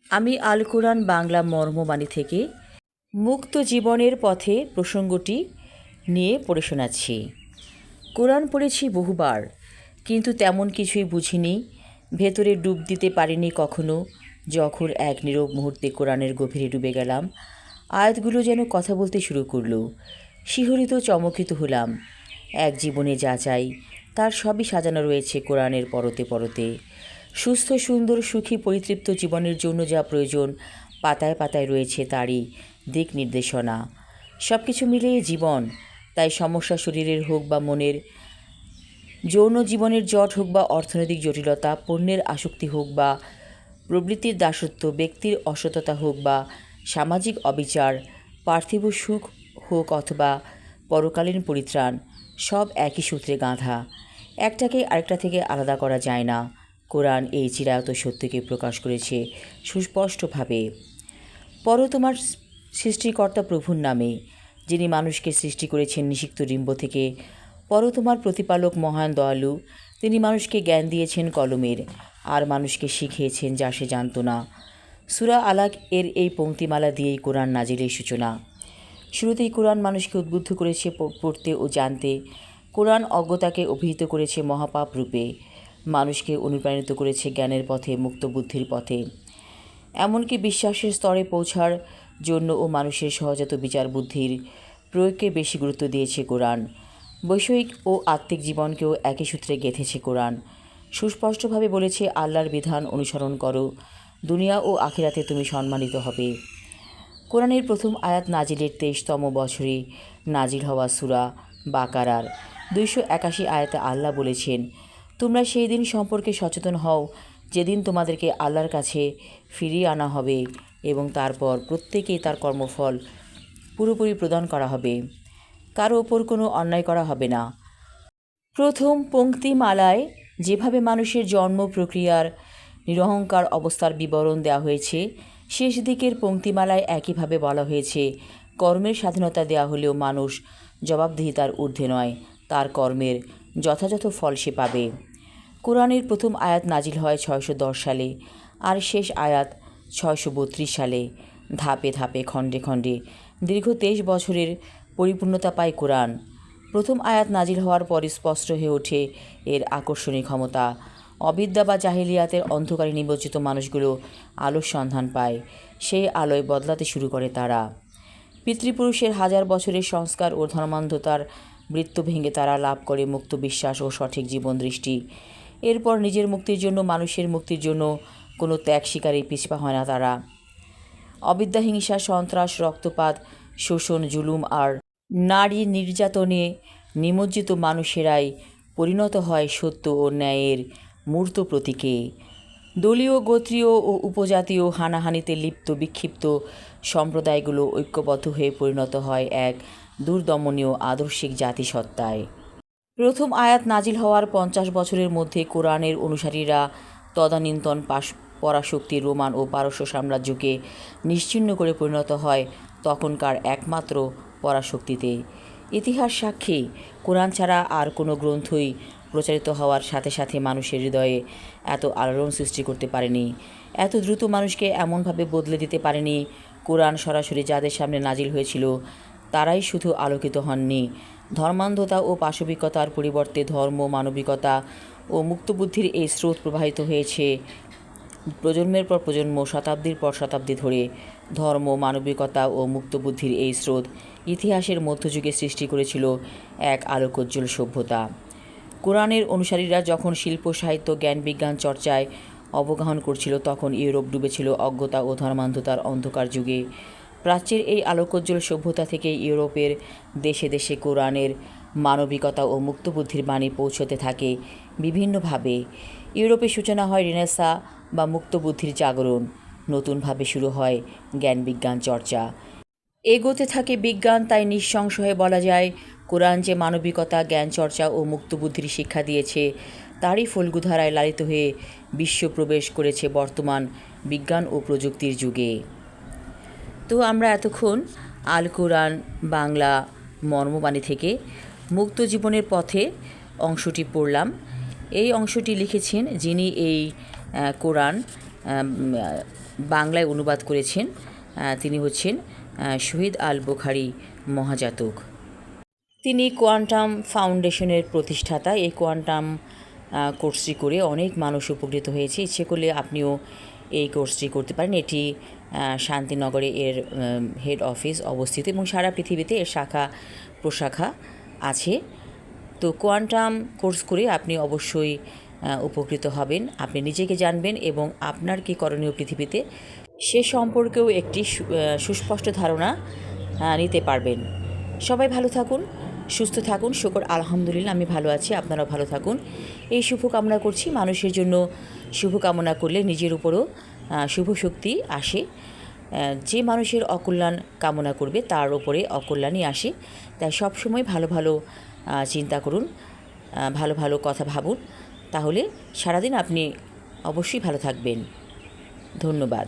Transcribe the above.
আমি আল কোরআন বাংলা মর্মবাণী থেকে মুক্ত জীবনের পথে প্রসঙ্গটি নিয়ে পড়ে শোনাচ্ছি। কোরআন পড়েছি বহুবার, কিন্তু তেমন কিছুই বুঝিনি, ভেতরে ডুব দিতে পারিনি কখনো। যখন এক নীরব মুহূর্তে কোরআনের গভীরে ডুবে গেলাম, আয়াতগুলো যেন কথা বলতে শুরু করলো। শিহরিত চমকিত হলাম। এক জীবনে যা চাই তার সবই সাজানো রয়েছে কোরআনের পরতে পরতে। সুস্থ, সুন্দর, সুখী, পরিতৃপ্ত জীবনের জন্য যা প্রয়োজন পাতায় পাতায় রয়েছে তারই দিক নির্দেশনা। সব কিছু মিলিয়ে জীবন। তাই সমস্যা শরীরের হোক বা মনের, যৌন জীবনের জট হোক বা অর্থনৈতিক জটিলতা, পণ্যের আসক্তি হোক বা প্রবৃত্তির দাসত্ব, ব্যক্তির অসততা হোক বা সামাজিক অবিচার, পার্থিব সুখ হোক অথবা পরকালীন পরিত্রাণ, সব একই সূত্রে গাঁথা। একটাকে আরেকটা থেকে আলাদা করা যায় না। কোরআন এই চিরায়ত সত্যকে প্রকাশ করেছে সুস্পষ্টভাবে। পড়ো তোমার সৃষ্টিকর্তা প্রভুর নামে, যিনি মানুষকে সৃষ্টি করেছেন নিষিক্ত ডিম্ব থেকে। পড়ো তোমার প্রতিপালক মহান দয়ালু, তিনি মানুষকে জ্ঞান দিয়েছেন কলমের, আর মানুষকে শিখিয়েছেন যা সে জানত না। সূরা আলাক এর এই পংক্তিমালা দিয়েই কোরআন নাজিলের সূচনা। শুরুতেই কোরআন মানুষকে উদ্বুদ্ধ করেছে পড়তে ও জানতে। কোরআন অজ্ঞতাকে অভিহিত করেছে মহাপাপ রূপে, মানুষকে অনুপ্রাণিত করেছে জ্ঞানের পথে, মুক্ত বুদ্ধির পথে। এমনকি বিশ্বাসের স্তরে পৌঁছার জন্য ও মানুষের সহজাত বিচার বুদ্ধির প্রয়োগকে বেশি গুরুত্ব দিয়েছে কোরআন। বৈষয়িক ও আত্মিক জীবনকেও একই সূত্রে গেঁথেছে কোরআন। সুস্পষ্টভাবে বলেছে, আল্লাহর বিধান অনুসরণ করো, দুনিয়া ও আখিরাতে তুমি সম্মানিত হবে। কোরআনের প্রথম আয়াত নাজিলের 23তম বছরে নাজিল হওয়া সূরা বাকারার 281 আয়াতে আল্লাহ বলেছেন, তোমরা সেই দিন সম্পর্কে সচেতন হও যেদিন তোমাদেরকে আল্লাহর কাছে ফিরিয়ে আনা হবে এবং তারপর প্রত্যেকেই তার কর্মফল পুরোপুরি প্রদান করা হবে। কারো ওপর কোনো অন্যায় করা হবে না। প্রথম পংক্তিমালায় যেভাবে মানুষের জন্ম প্রক্রিয়ার নিরহংকার অবস্থার বিবরণ দেওয়া হয়েছে, শেষ দিকের পংক্তিমালায় একইভাবে বলা হয়েছে, কর্মের স্বাধীনতা দেওয়া হলেও মানুষ জবাবদিহিতার ঊর্ধ্বে নয়, তার কর্মের যথাযথ ফল সে পাবে। কোরআনের প্রথম আয়াত নাজিল হয় 610 সালে আর শেষ আয়াত 632 সালে। ধাপে ধাপে, খণ্ডে খণ্ডে দীর্ঘ 23 বছরের পরিপূর্ণতা পায় কোরআন। প্রথম আয়াত নাজিল হওয়ার পর স্পষ্ট হয়ে ওঠে এর আকর্ষণীয় ক্ষমতা। অবিদ্যা বা জাহিলিয়াতের অন্ধকারে নিমজ্জিত মানুষগুলো আলোর সন্ধান পায়। সেই আলোয় বদলাতে শুরু করে তারা। পিতৃপুরুষের হাজার বছরের সংস্কার ও ধর্মান্ধতার বৃত্ত ভেঙে তারা লাভ করে মুক্ত বিশ্বাস ও সঠিক জীবন দৃষ্টি। এরপর নিজের মুক্তির জন্য, মানুষের মুক্তির জন্য কোনো ত্যাগ স্বীকারে পিছপা হয় না তারা। অবিদ্যা, হিংসা, সন্ত্রাস, রক্তপাত, শোষণ, জুলুম আর নারী নির্যাতনে নিমজ্জিত মানুষেরাই পরিণত হয় সত্য ও ন্যায়ের মূর্ত প্রতীকে। দলীয়, গোত্রীয় ও উপজাতীয় হানাহানিতে লিপ্ত বিক্ষিপ্ত সম্প্রদায়গুলো ঐক্যবদ্ধ হয়ে পরিণত হয় এক দুর্দমনীয় আদর্শিক জাতিসত্তায়। প্রথম আয়াত নাজিল হওয়ার 50 বছরের মধ্যে কোরআনের অনুসারীরা তদানীন্তন পরাশক্তির রোমান ও পারস্য সাম্রাজ্যকে নিশ্চিহ্ন করে পরিণত হয় তখনকার একমাত্র পরাশক্তিতে। ইতিহাস সাক্ষী, কোরআন ছাড়া আর কোনো গ্রন্থই প্রচারিত হওয়ার সাথে সাথে মানুষের হৃদয়ে এত আলোড়ন সৃষ্টি করতে পারেনি, এত দ্রুত মানুষকে এমনভাবে বদলে দিতে পারেনি। কোরআন সরাসরি যাদের সামনে নাজিল হয়েছিল তারাই শুধু আলোকিত হননি, ধর্মান্ধতা ও পাশবিকতার পরিবর্তে ধর্ম, মানবিকতা ও মুক্তবুদ্ধির এই স্রোত প্রবাহিত হয়েছে প্রজন্মের পর প্রজন্ম, শতাব্দীর পর শতাব্দী ধরে। ধর্ম, মানবিকতা ও মুক্তবুদ্ধির এই স্রোত ইতিহাসের মধ্যযুগে সৃষ্টি করেছিল এক আলোকোজ্জ্বল সভ্যতা। কোরআনের অনুসারীরা যখন শিল্প, সাহিত্য, জ্ঞান, বিজ্ঞান চর্চায় অবগাহন করছিল, তখন ইউরোপ ডুবেছিল অজ্ঞতা ও ধর্মান্ধতার অন্ধকার যুগে। প্রাচ্যের এই আলোকোজ্জ্বল সভ্যতা থেকে ইউরোপের দেশে দেশে কোরআনের মানবিকতা ও মুক্তবুদ্ধির বাণী পৌঁছতে থাকে বিভিন্নভাবে। ইউরোপে সূচনা হয় রেনেসাঁ বা মুক্তবুদ্ধির জাগরণ। নতুনভাবে শুরু হয় জ্ঞান বিজ্ঞান চর্চা। এগোতে থাকে বিজ্ঞান। তাই নিঃসংশয়ে বলা যায়, কোরআন যে মানবিকতা, জ্ঞান চর্চা ও মুক্তবুদ্ধির শিক্ষা দিয়েছে তারই ফল্গুধারায় লালিত হয়ে বিশ্ব প্রবেশ করেছে বর্তমান বিজ্ঞান ও প্রযুক্তির যুগে। তো আমরা এতক্ষণ আল কোরআন বাংলা মর্মবাণী থেকে মুক্ত জীবনের পথে অংশটি পড়লাম। এই অংশটি লিখেছেন যিনি এই কোরআন বাংলায় অনুবাদ করেছেন। তিনি হচ্ছেন শহীদ আল বুখারী মহাজাতক। তিনি কোয়ান্টাম ফাউন্ডেশনের প্রতিষ্ঠাতা। এই কোয়ান্টাম কোর্সটি করে অনেক মানুষ উপকৃত হয়েছে। ইচ্ছে করলে আপনিও এই কোর্সটি করতে পারেন। এটি শান্তিনগরে এর হেড অফিস অবস্থিত এবং সারা পৃথিবীতে এর শাখা প্রশাখা আছে। তো কোয়ান্টাম কোর্স করে আপনি অবশ্যই উপকৃত হবেন। আপনি নিজেকে জানবেন এবং আপনার কী করণীয় পৃথিবীতে সে সম্পর্কেও একটি সুস্পষ্ট ধারণা নিতে পারবেন। সবাই ভালো থাকুন, সুস্থ থাকুন। শুকর আলহামদুলিল্লাহ আমি ভালো আছি, আপনারাও ভালো থাকুন। এই শুভ কামনা করছি। মানুষের জন্য শুভ কামনা করলে নিজের উপরও শুভ শক্তি আসে। যে মানুষের অকল্যাণ কামনা করবে তার ওপরে অকল্যাণই আসে। তাই সবসময় ভালো ভালো চিন্তা করুন, ভালো ভালো কথা ভাবুন, তাহলে সারাদিন আপনি অবশ্যই ভালো থাকবেন। ধন্যবাদ।